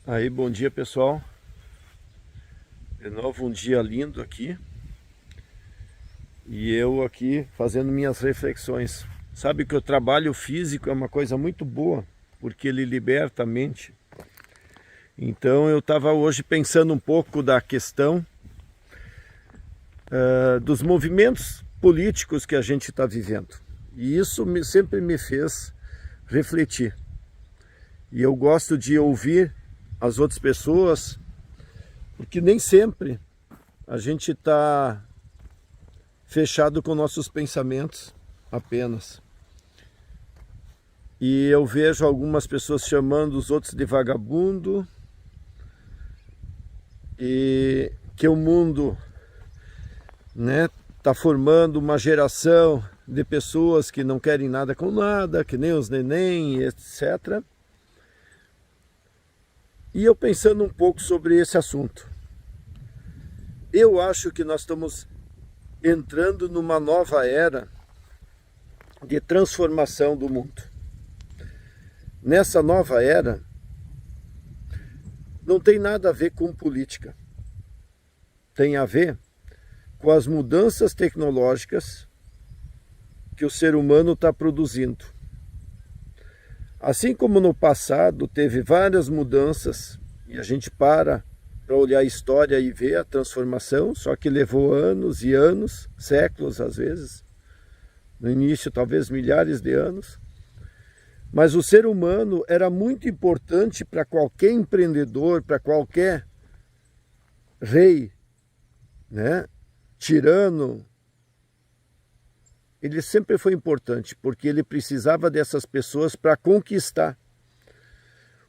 Aí, bom dia pessoal, de novo um dia lindo aqui e eu aqui fazendo minhas reflexões. Sabe que o trabalho físico é uma coisa muito boa, porque ele liberta a mente. Então eu estava hoje pensando um pouco da questão dos movimentos políticos que a gente está vivendo. E isso sempre me fez refletir. E eu gosto de ouvir as outras pessoas, porque nem sempre a gente está fechado com nossos pensamentos apenas. E eu vejo algumas pessoas chamando os outros de vagabundo, e que o mundo, né, tá formando uma geração de pessoas que não querem nada com nada, que nem os neném, etc. E eu pensando um pouco sobre esse assunto, eu acho que nós estamos entrando numa nova era de transformação do mundo. Nessa nova era, não tem nada a ver com política. Tem a ver com as mudanças tecnológicas que o ser humano está produzindo. Assim como no passado teve várias mudanças, e a gente para olhar a história e ver a transformação, só que levou anos e anos, séculos às vezes, no início talvez milhares de anos, mas o ser humano era muito importante para qualquer empreendedor, para qualquer rei, né? Tirano. Ele sempre foi importante, porque ele precisava dessas pessoas para conquistar.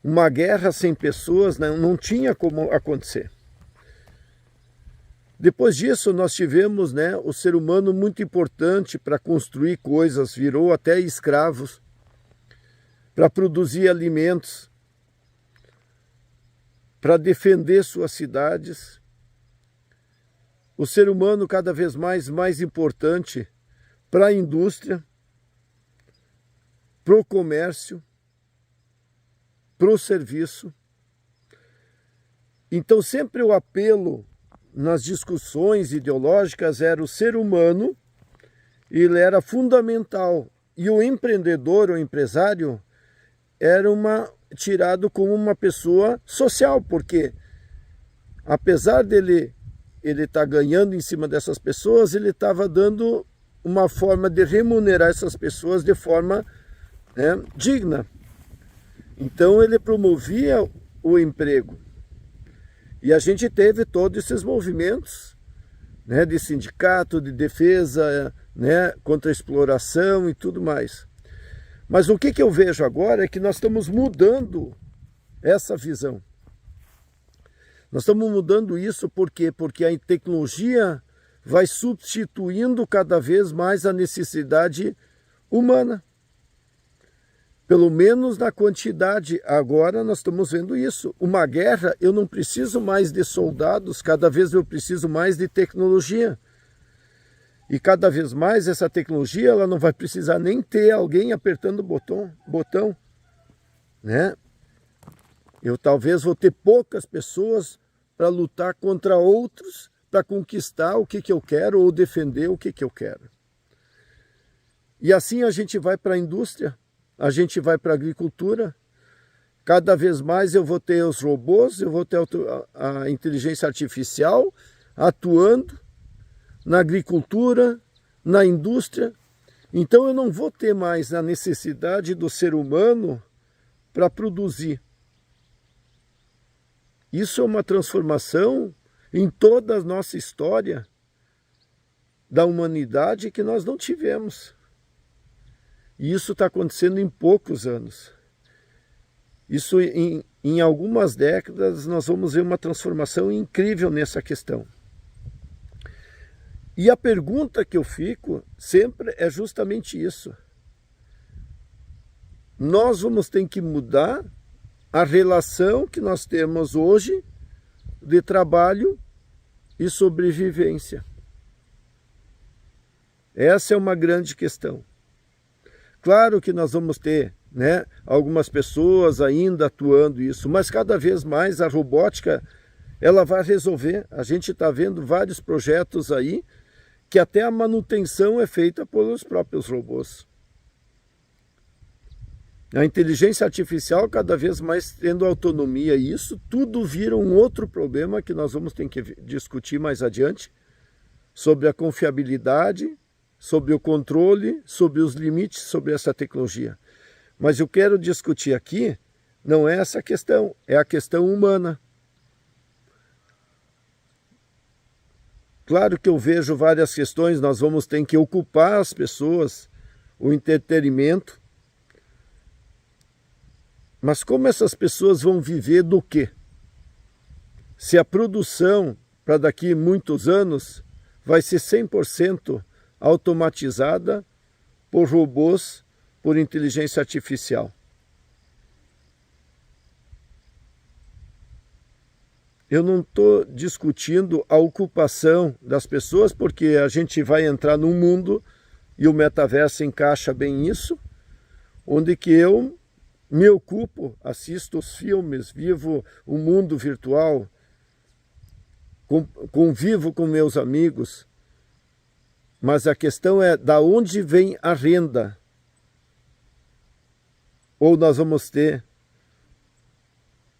Uma guerra sem pessoas não tinha como acontecer. Depois disso, nós tivemos, né, o ser humano muito importante para construir coisas, virou até escravos, para produzir alimentos, para defender suas cidades. O ser humano cada vez mais importante para a indústria, para o comércio, para o serviço. Então sempre o apelo nas discussões ideológicas era o ser humano, ele era fundamental. E o empreendedor, o empresário, era tirado como uma pessoa social, porque apesar dele estar ganhando em cima dessas pessoas, ele estava dando uma forma de remunerar essas pessoas de forma, né, digna. Então ele promovia o emprego. E a gente teve todos esses movimentos, né, de sindicato, de defesa, né, contra a exploração e tudo mais. Mas o que eu vejo agora é que nós estamos mudando essa visão. Nós estamos mudando isso por quê? Porque a tecnologia vai substituindo cada vez mais a necessidade humana. Pelo menos na quantidade. Agora nós estamos vendo isso. Uma guerra, eu não preciso mais de soldados, cada vez eu preciso mais de tecnologia. E cada vez mais essa tecnologia, ela não vai precisar nem ter alguém apertando o botão, né? Eu talvez vou ter poucas pessoas para lutar contra outros, para conquistar o que eu quero ou defender o que eu quero. E assim a gente vai para a indústria, a gente vai para a agricultura. Cada vez mais eu vou ter os robôs, eu vou ter a inteligência artificial atuando na agricultura, na indústria. Então eu não vou ter mais a necessidade do ser humano para produzir. Isso é uma transformação em toda a nossa história da humanidade que nós não tivemos. E isso está acontecendo em poucos anos. Isso em algumas décadas nós vamos ver uma transformação incrível nessa questão. E a pergunta que eu fico sempre é justamente isso. Nós vamos ter que mudar a relação que nós temos hoje de trabalho e sobrevivência. Essa é uma grande questão. Claro que nós vamos ter né? Algumas pessoas ainda atuando isso, mas cada vez mais a robótica ela vai resolver. A gente está vendo vários projetos aí que até a manutenção é feita pelos próprios robôs. A inteligência artificial cada vez mais tendo autonomia, e isso tudo vira um outro problema que nós vamos ter que discutir mais adiante, sobre a confiabilidade, sobre o controle, sobre os limites sobre essa tecnologia. Mas eu quero discutir aqui, não é essa questão, é a questão humana. Claro que eu vejo várias questões, nós vamos ter que ocupar as pessoas, o entretenimento, mas como essas pessoas vão viver do quê? Se a produção para daqui a muitos anos vai ser 100% automatizada por robôs, por inteligência artificial. Eu não estou discutindo a ocupação das pessoas, porque a gente vai entrar num mundo, e o metaverso encaixa bem isso, onde que eu me ocupo, assisto os filmes, vivo o mundo virtual, convivo com meus amigos, mas a questão é da onde vem a renda? Ou nós vamos ter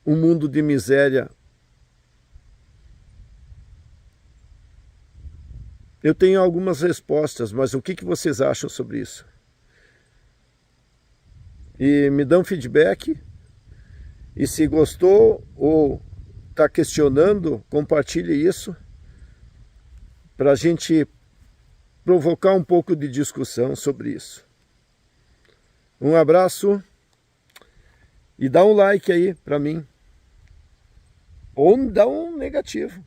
um mundo de miséria? Eu tenho algumas respostas, mas o que vocês acham sobre isso? E me dão feedback, e se gostou ou está questionando, compartilhe isso, para a gente provocar um pouco de discussão sobre isso. Um abraço, e dá um like aí para mim, ou dá um negativo.